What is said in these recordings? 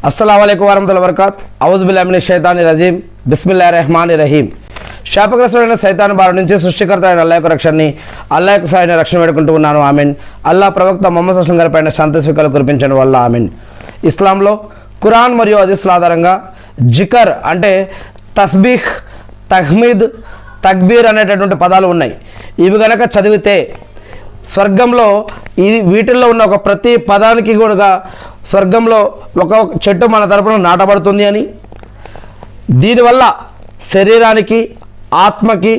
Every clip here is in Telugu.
अस्सलाम वालेकुम वरहमतुल्लाहि वबरकातुहू औज़ु बिल्लाहि मिनश शैतानिर रजीम बिस्मिल्लाहिर रहमानिर रहीम శాపగ్రస్తుడైన సైతాను బారి నుంచి సృష్టికర్త అయిన అల్లాహ్ యొక్క రక్షణని అల్లాహ్ యొక్క సహాయాన్ని రక్షణ వేడుకుంటూ ఉన్నాను ఆమీన్. అల్లాహ్ ప్రవక్త ముహమ్మద్ సల్లల్లాహు అలైహి వసల్లం గారిపైన శాంతి స్వీకారాలు కురిపించడం వల్ల ఆమీన్. ఇస్లాంలో ఖురాన్ మరియు హదీస్ల ఆధారంగా జికర్ అంటే తస్బీహ్, తహ్మీద్, తక్బీర్ అనేటటువంటి పదాలు ఉన్నాయి. ఇవి గనక చదివితే స్వర్గంలో వీటిల్లో ఉన్న ఒక ప్రతి పదానికి కూడా స్వర్గంలో ఒక చెట్టు మన తరపున నాటబడుతుంది అని, దీనివల్ల శరీరానికి ఆత్మకి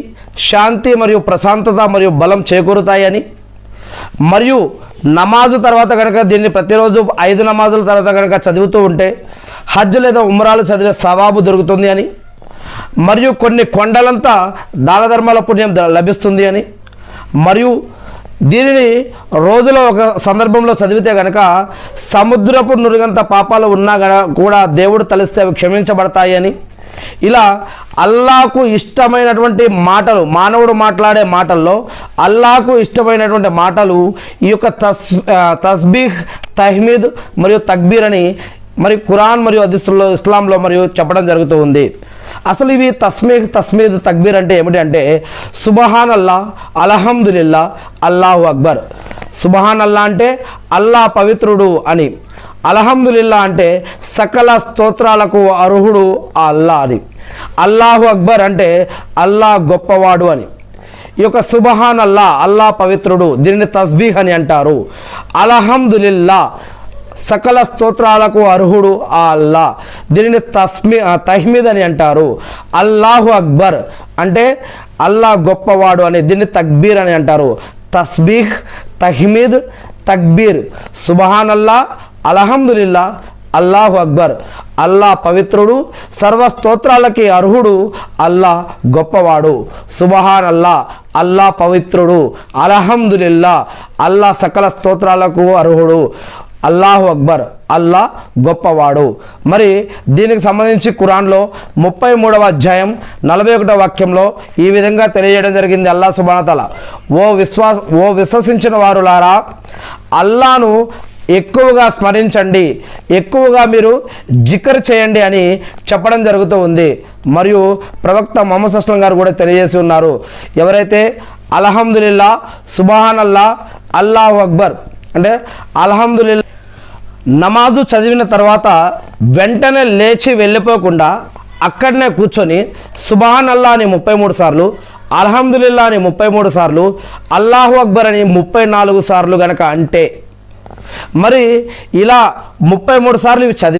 శాంతి మరియు ప్రశాంతత మరియు బలం చేకూరుతాయని, మరియు నమాజు తర్వాత కనుక దీన్ని ప్రతిరోజు 5 నమాజుల తర్వాత కనుక చదువుతూ ఉంటే హజ్ లేదా ఉమ్రాలు చదివే సవాబు దొరుకుతుంది అని, మరియు కొన్ని కొండలంతా దాన ధర్మాల పుణ్యం లభిస్తుంది అని, మరియు దీనిని రోజులో ఒక సందర్భంలో చదివితే కనుక సముద్రపు నురుగంత పాపాలు ఉన్నా కూడా దేవుడు తలిస్తే అవి క్షమించబడతాయి అని, ఇలా అల్లాహకు ఇష్టమైనటువంటి మాటలు, మానవుడు మాట్లాడే మాటల్లో అల్లాహకు ఇష్టమైనటువంటి మాటలు ఈ యొక్క తస్బీహ్, తహ్మీద్ మరియు తక్బీర్ అని మరి ఖురాన్ మరియు హదీసుల్లో ఇస్లాంలో మరియు చెప్పడం జరుగుతూ ఉంది. అసలు ఇవి తస్మీద్ తక్బీర్ అంటే ఏమిటి అంటే సుబహాన్ అల్లా, అల్హమ్దులిల్లా, అల్లాహు అక్బర్. సుబహాన్ అల్లా అంటే అల్లాహ్ పవిత్రుడు అని, అల్హమ్దులిల్లా అంటే సకల స్తోత్రాలకు అర్హుడు ఆ అల్లా అని, అల్లాహు అక్బర్ అంటే అల్లాహ్ గొప్పవాడు అని. ఈ యొక్క సుబహాన్ అల్లా, అల్లాహ్ పవిత్రుడు, దీనిని తస్బీహ్ అని అంటారు. అల్హమ్దులిల్లా సకల స్తోత్రాలకు అర్హుడు ఆ అల్లా, దీనిని తహ్మీద్ అని అంటారు. అల్లాహు అక్బర్ అంటే అల్లా గొప్పవాడు అని, దీన్ని తక్బీర్ అని అంటారు. తస్బీహ్, తహ్మీద్, తక్బీర్. సుబహాన్ అల్లా, అల్హమ్దులిల్లా, అల్లాహు అక్బర్. అల్లా పవిత్రుడు, సర్వ స్తోత్రాలకి అర్హుడు, అల్లా గొప్పవాడు. సుబహాన్ అల్లా, అల్లా పవిత్రుడు, అల్హమ్దులిల్లా, అల్లా సకల స్తోత్రాలకు అర్హుడు, అల్లాహు అక్బర్, అల్లా గొప్పవాడు. మరి దీనికి సంబంధించి ఖురాన్లో 33వ అధ్యాయం 41వ వాక్యంలో ఈ విధంగా తెలియజేయడం జరిగింది. అల్లాహ్ సుబ్హానహు వ తఆలా ఓ విశ్వసించిన వారులారా, అల్లాను ఎక్కువగా స్మరించండి, ఎక్కువగా మీరు జికర్ చేయండి అని చెప్పడం జరుగుతూ ఉంది. మరియు ప్రవక్త ముహమ్మద్ సల్లల్లాహు అలైహి వసల్లం గారు కూడా తెలియజేసి ఉన్నారు, ఎవరైతే అల్హమ్దులిల్లా, సుబ్హాన్ అల్లా, అల్లాహు అక్బర్ అంటే అల్హమ్దులిల్లా నమాజు చదివిన తర్వాత వెంటనే లేచి వెళ్ళిపోకుండా అక్కడనే కూర్చొని సుబ్హాన్ అల్లా అని 33 సార్లు, అల్హమ్దులిల్లా అని 33 సార్లు, అల్లాహు అక్బర్ అని 34 సార్లు గనక అంటే, మరి ఇలా 33 సార్లు ఇవి చదివి